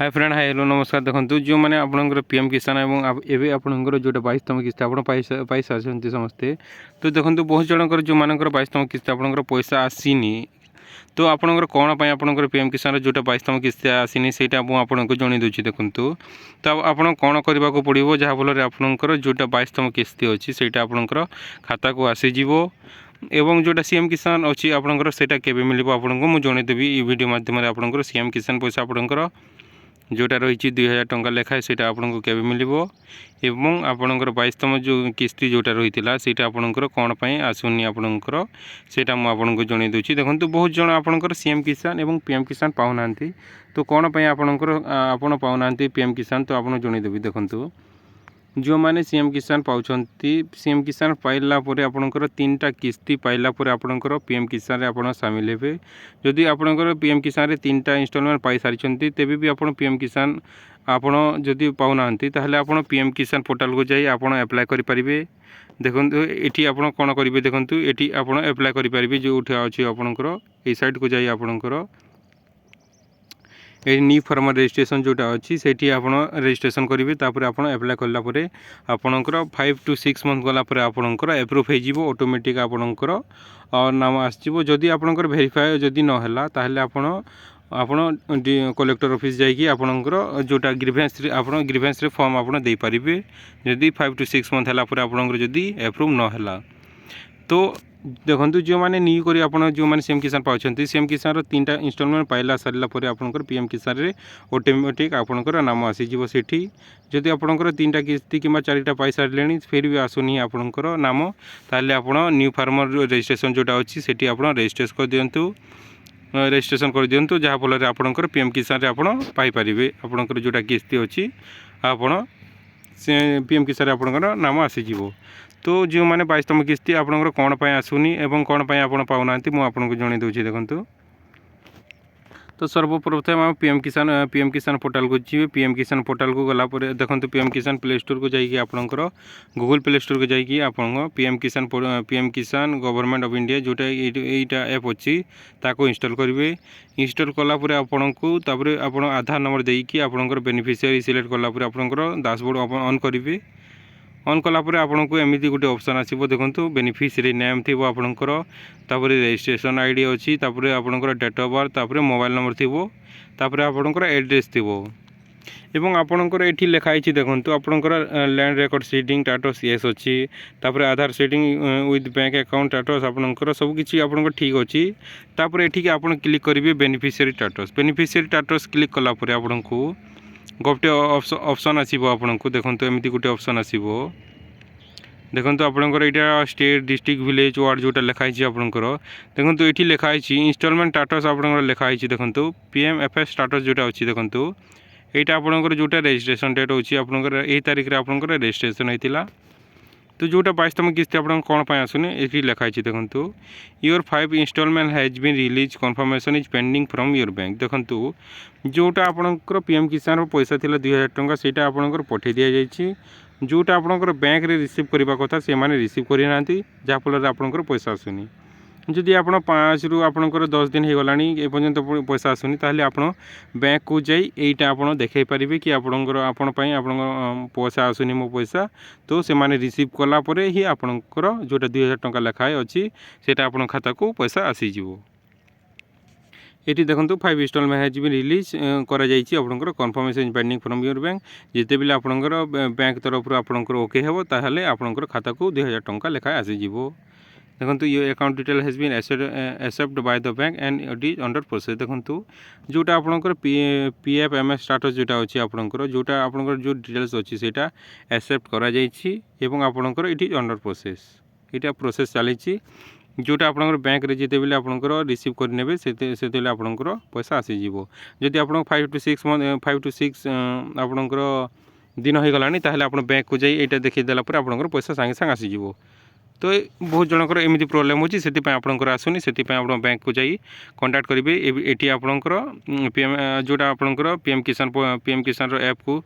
Hi friend hi hello नमस्कार। देखो जो मैंने आपंकर पीएम किसान और एवं आपंकर जो 22तम किस्ती आप पाई सारी समस्ते। तो देखो बहुत जनकर जो मानकर 22तम किस्ती आपंकर पैसा आसीनी तो आपंकर कौन पर आपंकर पीएम किसान जो 22तम किस्ती आसीनी से आपको जन दूसरी देखूँ। तो आप कौन करने को पड़ो जहाँफल आपंकर जो 22तम किस्ती अच्छी से आपंकर खाता को आसीज एवं जोटा सीएम किसान अच्छी आपंकर सेटा केबे मिल आपको मुझे जनईदेवी वीडियो मध्यम आपंकर सीएम किसान पैसा आपंकर जोटा रही 2000 टंका लेखाएं से आपको केबे मिल एवं आपणकर 22तम जो किस्ती जोटा रही है आपणकर कौन पर आसुनी आपणकर सेटा मुझे जन दूसरी। देखो बहुत जन आपणकर सीएम किसान और पीएम किसान पाऊना तो कौन पर आपणकर आप पाऊना पीएम किसान तो आपको जनईदेवी। देखो जो मैंने सीएम किसान पाँच सीएम किसान पाइला आपणकर 3टा किस्ती पाइला आपणकर पीएम किसान रे आपण सामिल हेबे। जदि आपणकर पीएम किसान रे 3टा इंस्टॉलमेंट पाई सारी तेबे भी आपण पीएम किसान आपण जदि पाऊना ताहले आपण पीएम किसान पोर्टाल को जाई आपण अप्लाई करि परिबे। देखो ये आपण कौन करेंगे देखो ये आप अप्लाई करेंगे जो अच्छे आपणकर ये साइट को जाई आपणकर ये न्यू फार्मर रजिस्ट्रेशन जोटा अच्छी से आप रजिस्ट्रेशन करेंगे तापर आप अप्लाई कलापर आपणकर 5 to 6 मंथ गलापर आपणकर एप्रूव हो ऑटोमेटिक आपणकर नाम आसो। जदि आपणकर वेरीफाई जदि नहला ताहले आपण कलेक्टर ऑफिस जाइए आपणकर जोटा ग्रीवेंस फॉर्म आप दे पारिबे। जदि 5 to 6 मंथ है आपणकर जदि एप्रूव नहला तो देखो जो मैंने न्यू करी आप जो मैंने सीएम किसान पाँच सीएम किसान 3टा इंस्टॉलमेंट पाइला सारापर आपंकर पीएम किसान रे ऑटोमेटिक आपंकर नाम आसीज सेठी। जदि आपंकर 3टा किस्ती कि 4टा पाई सारे फिर भी आसुनी आपंकर नाम ताहले आप न्यू फार्मर रजिस्ट्रेशन जोटा अच्छी से आप रजिस्ट्रेशन कर दिंतु रजिस्ट्रेशन कर दिंतु जहाँफल आपंकर पीएम किसान रे आप पाइपर आपंकर जोटा किस्ती अच्छी आप पीएम किसान आपंकर नाम आसीज। तो जो मैंने 22तम किस्ती आपंकर कौन पर आसुनी एवं कौन पर आप पाऊना मुझे जन दूसरी। देखो तो सर्वप्रथम आप पीएम किसान पोर्टाल को जी पीएम किसान पोर्टाल को गलापर देखो पीएम किसान प्ले स्टोर को जाइए आपंकर गूगल प्ले स्टोर को जाइए आप पीएम किसान गवर्नमेंट ऑफ इंडिया जोटा यहीटा ऐप अच्छी ताको इंस्टॉल करेंगे। इंस्टॉल कलापर आपन को तापर आप आधार नंबर देकी आपंकर बेनिफिशियरी सिलेक्ट कलापर आपंकर डैशबोर्ड ऑन करेंगे। ऑन कलापर आपन को एमती गोटे ऑप्शन आसो देखो बेनिफिशियरी नेम थी आपंकर तापर रजिस्ट्रेशन आईडी अच्छी तापर आपंकर डेट ऑफ बर्थ तापर मोबाइल नंबर थी तापर आपंकर एड्रेस थी एवं आपंकर ये लिखाई देखो आपंकर land record seeding status yes अच्छी तापर Aadhaar seeding with bank account status आपंकर सबकि आपंकर ठीक अच्छी। तापर ये आप क्लिक करेंगे बेनिफिशियरी स्टेटस क्लिक कलापर आपन को गोटे ऑप्शन आसो आपको देखो एमती गोटे ऑप्शन आसो देखो आपंकर यहाँ स्टेट डिस्ट्रिक्ट विलेज वार्ड जोटा लिखाई आपंकर देखो ये लिखाई इंस्टॉलमेंट स्टेटस आपंकर लिखाई देखो पीएमएफएस स्टेटस जोटा अच्छी देखो यहाँ आपंकर जोटा रजिस्ट्रेशन डेट अच्छी आपंकर यही तारीख में आपंकर रजिस्ट्रेशन होता। तो जोटा 22तम किस्ती आप कौन पर आसुनी ये लिखाई देखो your 5 instalment has been release confirmation is pending from your bank. देखो जोटा आपंकर पीएम किसान पैसा थिला 2000 टंका सेटा आपंकर पठे दि जाइए जोटा आपंकर बैंक रे रिसीव करने कथा से माने रिसीव करना जहाँफल आपंकर पैसा आसुनी। जदि आप 5 रु आपंकर 10 दिन हो गलानी एपर्यंत पैसा आसुनी ताहले आप बैंक को जाई एटा आप देखाई पारिबे कि आपंकर आपण पैसा आसुनी मो पैसा तो से माने रिसीव कलापर ही आपंकर जोटा 2000 टंका लेखाए अच्छी सेटा आपण खाता को पैसा आसीज। ये देखो 5 इंस्टॉलमेंट हैज बीन रिलीज करा जाइए आपंकर confirmation pending from your bank जिते बेले आपंकर बैंक तरफ आपंकर ओके हेबो ताहले आपंकर खाता को 2000 टंका लेखाए आसीज। देखो ये account detail has been accept by the bank and it is under process. देखो जोटा आपंकर पीएफएमएस स्टेटस जोटा अच्छी आपंकर जोटा आपंकर जो डिटेल्स अच्छी सेटा एक्सेप्ट करा जाइए एवं आपंकर इट इज अंडर प्रोसेस यहाँ प्रोसेस चली जोटा आपंकर बैंक रे जिते बेले आपंकर रिसीव करने से आपंकर पैसा आसीज। जदि आप 5 to 6 आपंकर दिन हो गलानी ताहले आप बैंक को जाई एटा देखि देला पर आपंकर पैसा सांगे सांगे आसीज। तो बहुत जनकर एमती प्रोब्लेम होची से आपंकर आसुनी से आप बैंक को जाई कांटेक्ट करेंगे। ये आपंकर पीएम जोटा आपंकर पीएम किसान रो ऐप को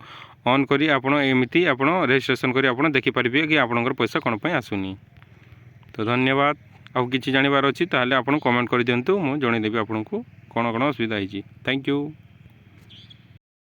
ऑन करी आप एमती आप रजिस्ट्रेशन करी आप देखिपारे कि आपंकर पैसा कौन पर आसुनी। तो धन्यवाद। आउ किसी जानवर अच्छी ताहले आप कमेंट कर दिंतु मुझे जनईदेवी आपको कौन कौन असुविधा होती। Thank you.